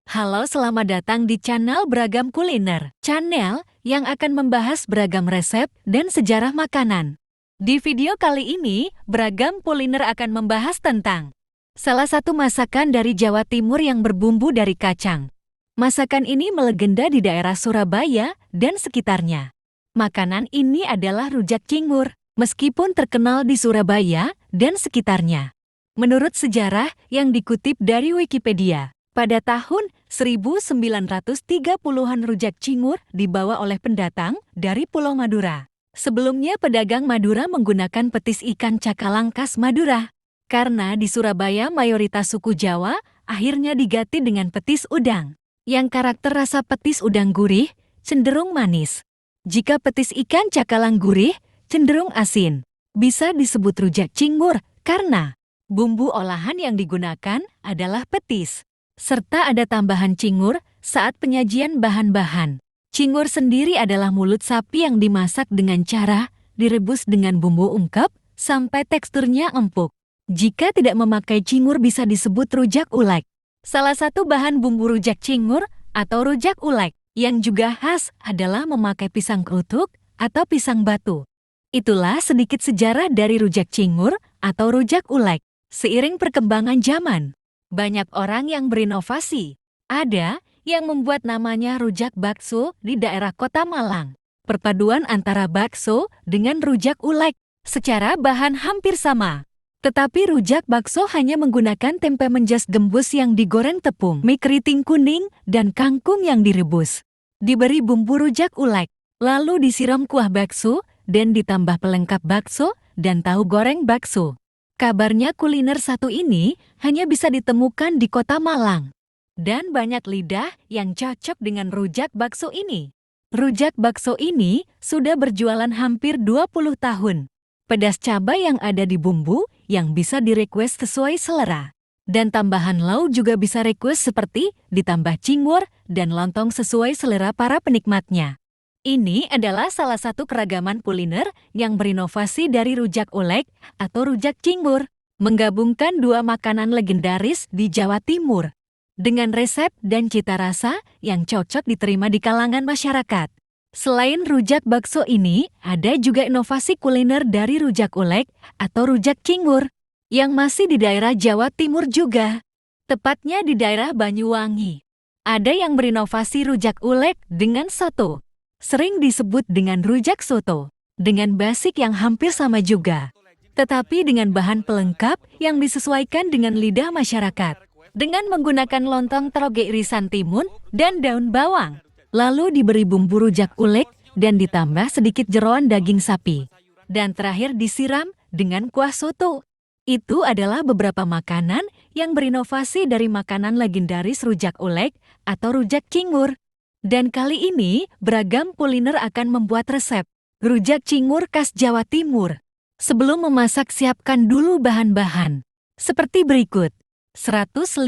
Halo, selamat datang di channel Beragam Kuliner, channel yang akan membahas beragam resep dan sejarah makanan. Di video kali ini, Beragam Kuliner akan membahas tentang salah satu masakan dari Jawa Timur yang berbumbu dari kacang. Masakan ini melegenda di daerah Surabaya dan sekitarnya. Makanan ini adalah rujak cingur, meskipun terkenal di Surabaya dan sekitarnya. Menurut sejarah yang dikutip dari Wikipedia, pada tahun 1930-an rujak cingur dibawa oleh pendatang dari Pulau Madura. Sebelumnya pedagang Madura menggunakan petis ikan cakalang khas Madura. Karena di Surabaya mayoritas suku Jawa, akhirnya diganti dengan petis udang. Yang karakter rasa petis udang gurih, cenderung manis. Jika petis ikan cakalang gurih, cenderung asin. Bisa disebut rujak cingur karena bumbu olahan yang digunakan adalah petis, serta ada tambahan cingur saat penyajian bahan-bahan. Cingur sendiri adalah mulut sapi yang dimasak dengan cara direbus dengan bumbu ungkep sampai teksturnya empuk. Jika tidak memakai cingur bisa disebut rujak ulek. Salah satu bahan bumbu rujak cingur atau rujak ulek yang juga khas adalah memakai pisang kerutuk atau pisang batu. Itulah sedikit sejarah dari rujak cingur atau rujak ulek. Seiring perkembangan zaman, banyak orang yang berinovasi. Ada yang membuat namanya rujak bakso di daerah Kota Malang. Perpaduan antara bakso dengan rujak ulek secara bahan hampir sama. Tetapi rujak bakso hanya menggunakan tempe menjas gembus yang digoreng tepung, mie keriting kuning, dan kangkung yang direbus. Diberi bumbu rujak ulek, lalu disiram kuah bakso, dan ditambah pelengkap bakso dan tahu goreng bakso. Kabarnya kuliner satu ini hanya bisa ditemukan di Kota Malang. Dan banyak lidah yang cocok dengan rujak bakso ini. Rujak bakso ini sudah berjualan hampir 20 tahun. Pedas cabai yang ada di bumbu yang bisa direquest sesuai selera. Dan tambahan lauk juga bisa request seperti ditambah cingur dan lontong sesuai selera para penikmatnya. Ini adalah salah satu keragaman kuliner yang berinovasi dari rujak ulek atau rujak cingur, menggabungkan dua makanan legendaris di Jawa Timur, dengan resep dan cita rasa yang cocok diterima di kalangan masyarakat. Selain rujak bakso ini, ada juga inovasi kuliner dari rujak ulek atau rujak cingur, yang masih di daerah Jawa Timur juga, tepatnya di daerah Banyuwangi. Ada yang berinovasi rujak ulek dengan soto. Sering disebut dengan rujak soto, dengan basic yang hampir sama juga, tetapi dengan bahan pelengkap yang disesuaikan dengan lidah masyarakat, dengan menggunakan lontong toge irisan timun dan daun bawang, lalu diberi bumbu rujak ulek dan ditambah sedikit jeroan daging sapi, dan terakhir disiram dengan kuah soto. Itu adalah beberapa makanan yang berinovasi dari makanan legendaris rujak ulek atau rujak cingur. Dan kali ini, Beragam Kuliner akan membuat resep rujak cingur khas Jawa Timur. Sebelum memasak, siapkan dulu bahan-bahan. Seperti berikut. 150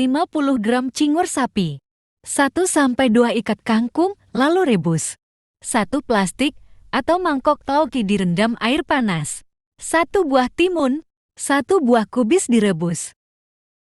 gram cingur sapi. 1-2 ikat kangkung, lalu rebus. 1 plastik atau mangkok tauge direndam air panas. 1 buah timun. 1 buah kubis direbus.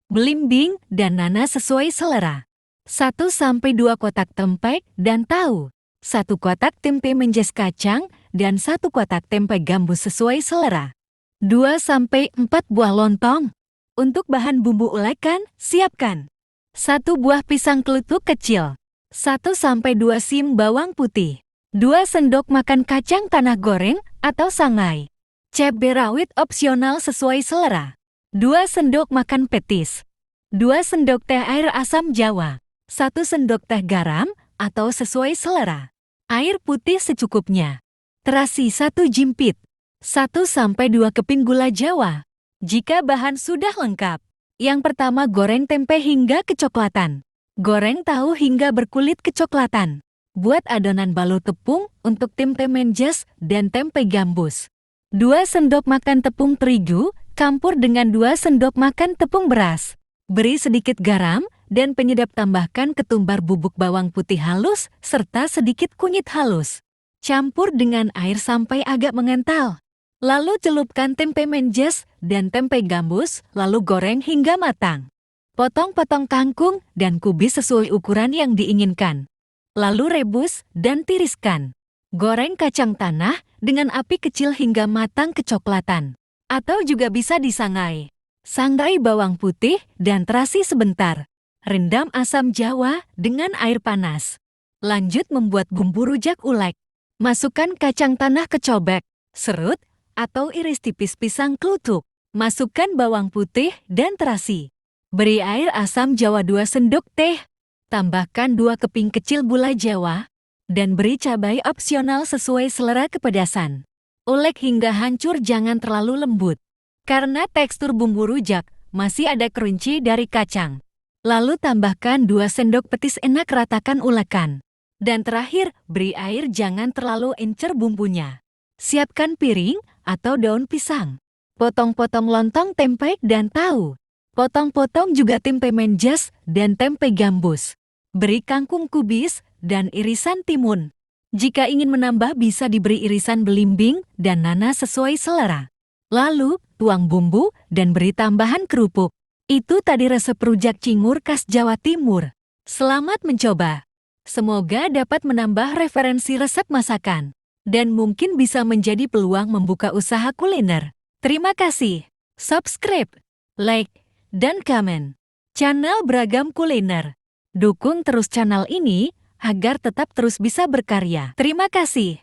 Belimbing dan nanas sesuai selera. 1-2 kotak tempe dan tahu, 1 kotak tempe menjes kacang, dan 1 kotak tempe gambus sesuai selera. 2-4 buah lontong. Untuk bahan bumbu ulekan, siapkan 1 buah pisang kelutuk kecil, 1-2 sim bawang putih, 2 sendok makan kacang tanah goreng atau sangai, cabai rawit opsional sesuai selera, 2 sendok makan petis, 2 sendok teh air asam jawa, 1 sendok teh garam atau sesuai selera. Air putih secukupnya. Terasi 1 jimpit. 1-2 keping gula jawa. Jika bahan sudah lengkap. Yang pertama, goreng tempe hingga kecoklatan. Goreng tahu hingga berkulit kecoklatan. Buat adonan balur tepung untuk tempe menjes dan tempe gambus. 2 sendok makan tepung terigu, campur dengan 2 sendok makan tepung beras. Beri sedikit garam, dan penyedap tambahkan ketumbar bubuk bawang putih halus, serta sedikit kunyit halus. Campur dengan air sampai agak mengental. Lalu celupkan tempe menjes dan tempe gambus, lalu goreng hingga matang. Potong-potong kangkung dan kubis sesuai ukuran yang diinginkan. Lalu rebus dan tiriskan. Goreng kacang tanah dengan api kecil hingga matang kecoklatan. Atau juga bisa disangrai. Sangrai bawang putih dan terasi sebentar. Rendam asam jawa dengan air panas. Lanjut membuat bumbu rujak ulek. Masukkan kacang tanah kecobek, serut, atau iris tipis pisang kluthuk. Masukkan bawang putih dan terasi. Beri air asam jawa 2 sendok teh. Tambahkan 2 keping kecil gula jawa. Dan beri cabai opsional sesuai selera kepedasan. Ulek hingga hancur, jangan terlalu lembut. Karena tekstur bumbu rujak masih ada crunchy dari kacang. Lalu tambahkan 2 sendok petis enak, ratakan ulekan. Dan terakhir, beri air, jangan terlalu encer bumbunya. Siapkan piring atau daun pisang. Potong-potong lontong tempe dan tahu. Potong-potong juga tempe menjas dan tempe gambus. Beri kangkung kubis dan irisan timun. Jika ingin menambah bisa diberi irisan belimbing dan nanas sesuai selera. Lalu, tuang bumbu dan beri tambahan kerupuk. Itu tadi resep rujak cingur khas Jawa Timur. Selamat mencoba. Semoga dapat menambah referensi resep masakan. Dan mungkin bisa menjadi peluang membuka usaha kuliner. Terima kasih. Subscribe, like, dan komen channel Beragam Kuliner. Dukung terus channel ini agar tetap terus bisa berkarya. Terima kasih.